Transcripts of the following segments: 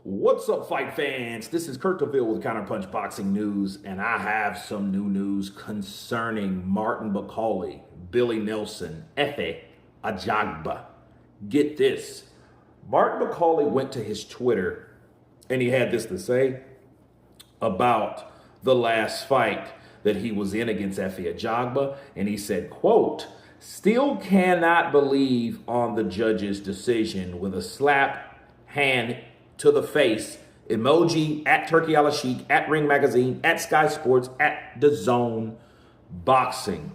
What's up, fight fans? This is Kurt DeVille with Counterpunch Boxing News, and I have some new news concerning Martin Bakole, Billy Nelson, Efe Ajagba. Get this. Martin Bakole went to his Twitter, and he had this to say about the last fight that he was in against Efe Ajagba, and he said, quote, "Still cannot believe on the judge's decision," with a slap hand to the face emoji at Turkey Al Sheik, at Ring Magazine, at Sky Sports, at DAZN Boxing.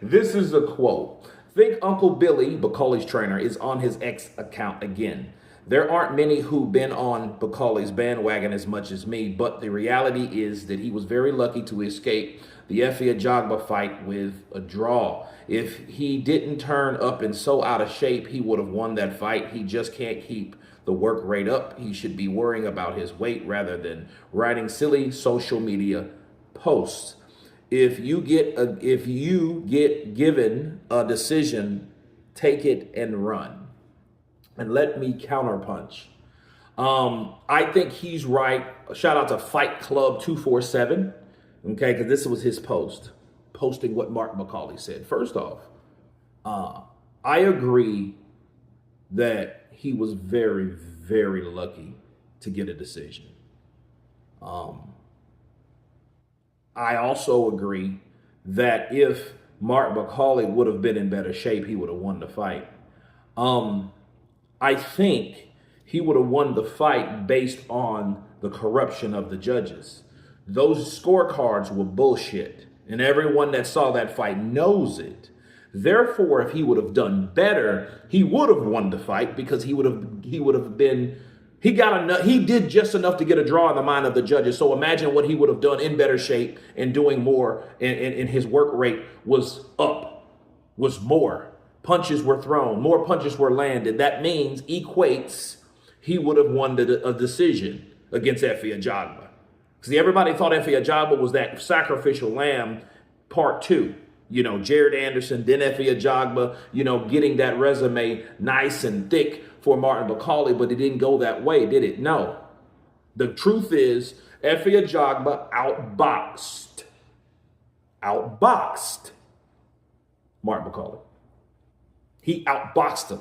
This is a quote. "Think Uncle Billy, Bakole's trainer, is on his X account again. There aren't many who've been on Bakole's bandwagon as much as me, but the reality is that he was very lucky to escape the Efe Ajagba fight with a draw. If he didn't turn up and so out of shape, he would have won that fight. He just can't keep the work rate up. He should be worrying about his weight rather than writing silly social media posts. If you get given a decision, take it and run." And let me counterpunch. I think he's right. Shout out to Fight Club 247. Okay, because this was his post, posting what Martin Bakole said. First off, I agree that he was very, very lucky to get a decision. I also agree that if Martin Bakole would have been in better shape, he would have won the fight. I think he would have won the fight based on the corruption of the judges. Those scorecards were bullshit, and everyone that saw that fight knows it. Therefore, if he would have done better, he would have won the fight because he did just enough to get a draw in the mind of the judges. So imagine what he would have done in better shape and doing more, and his work rate was up, was more. Punches were thrown, more punches were landed. That means, equates, he would have won a decision against Efe Ajagba. See, everybody thought Efe Ajagba was that sacrificial lamb part two. You know, Jared Anderson, then Efe Ajagba, getting that resume nice and thick for Martin Bakole, but it didn't go that way, did it? No. The truth is, Efe Ajagba outboxed Martin Bakole. He outboxed him.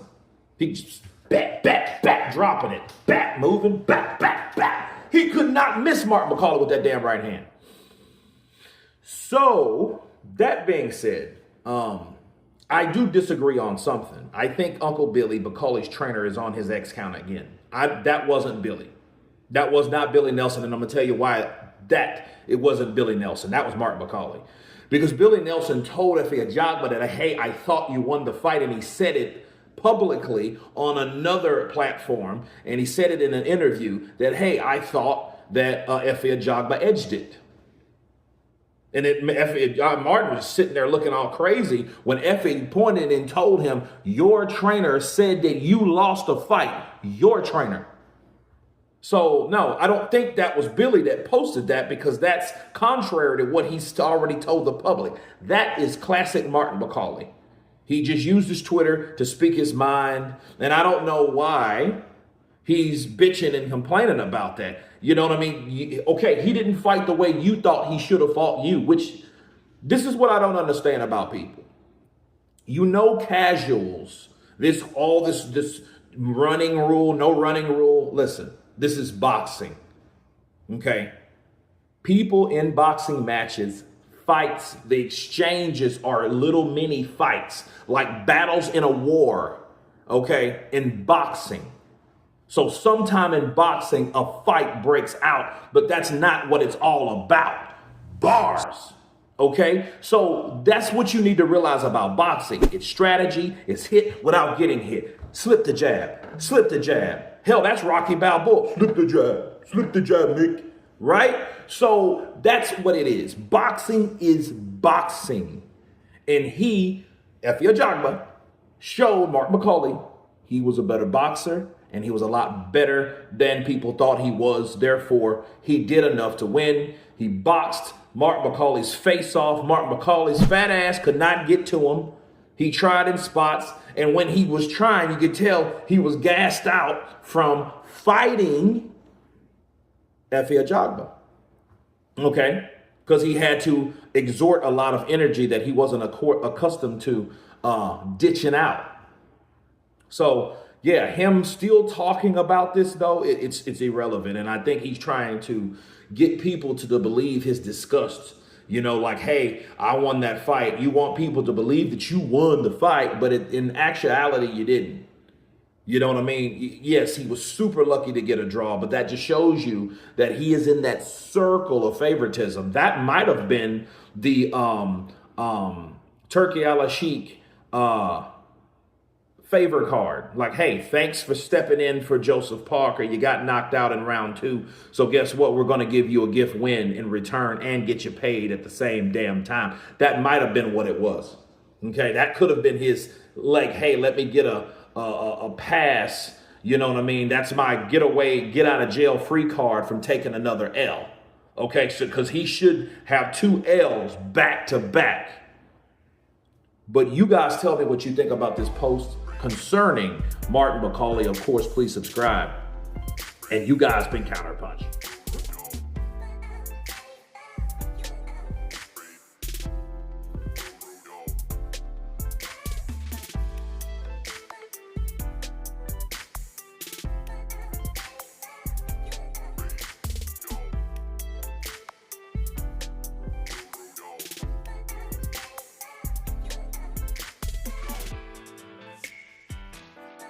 He just back, dropping it, back moving, back. He could not miss Martin Bakole with that damn right hand. So, that being said, I do disagree on something. I think Uncle Billy, Bakole's trainer, is on his X count again. That wasn't Billy. That was not Billy Nelson, and I'm going to tell you why it wasn't Billy Nelson. That was Martin Bakole. Because Billy Nelson told Efe Ajagba that, hey, I thought you won the fight, and he said it publicly on another platform, and he said it in an interview that, hey, I thought that Efe Ajagba edged it. And Martin was sitting there looking all crazy when Efe pointed and told him, your trainer said that you lost a fight. Your trainer. So, no, I don't think that was Billy that posted that, because that's contrary to what he's already told the public. That is classic Martin Bakole. He just used his Twitter to speak his mind, and I don't know why he's bitching and complaining about that. You know what I mean? Okay, he didn't fight the way you thought he should have fought you, which this is what I don't understand about people. Casuals, this running rule, no running rule. Listen. This is boxing, okay? People in boxing matches, fights, the exchanges are little mini fights, like battles in a war, okay, in boxing. So sometime in boxing, a fight breaks out, but that's not what it's all about. Bars, okay? So that's what you need to realize about boxing. It's strategy, it's hit without getting hit. Slip the jab. Hell, that's Rocky Balboa. Slip the jab, Nick. Right? So that's what it is. Boxing is boxing. And Efe Ajagba, showed Martin Bakole he was a better boxer, and he was a lot better than people thought he was. Therefore, he did enough to win. He boxed Martin Bakole's face off. Martin Bakole's fat ass could not get to him. He tried in spots, and when he was trying, you could tell he was gassed out from fighting Efe Ajagba. Okay? Because he had to exert a lot of energy that he wasn't accustomed to ditching out. So, yeah, him still talking about this, though, it's irrelevant. And I think he's trying to get people to believe his disgust. You know, like, hey, I won that fight. You want people to believe that you won the fight, but in actuality, you didn't. You know what I mean? Yes, he was super lucky to get a draw, but that just shows you that he is in that circle of favoritism. That might have been the Turkey al-Sheikh favor card. Like, hey, thanks for stepping in for Joseph Parker. You got knocked out in round 2. So guess what? We're going to give you a gift win in return and get you paid at the same damn time. That might have been what it was. Okay, that could have been his, like, hey, let me get a pass. You know what I mean? That's my getaway, get out of jail free card from taking another L. Okay, so because he should have 2 L's back to back. But you guys tell me what you think about this post concerning Martin Bakole. Of course, please subscribe. And you guys been Counterpunch.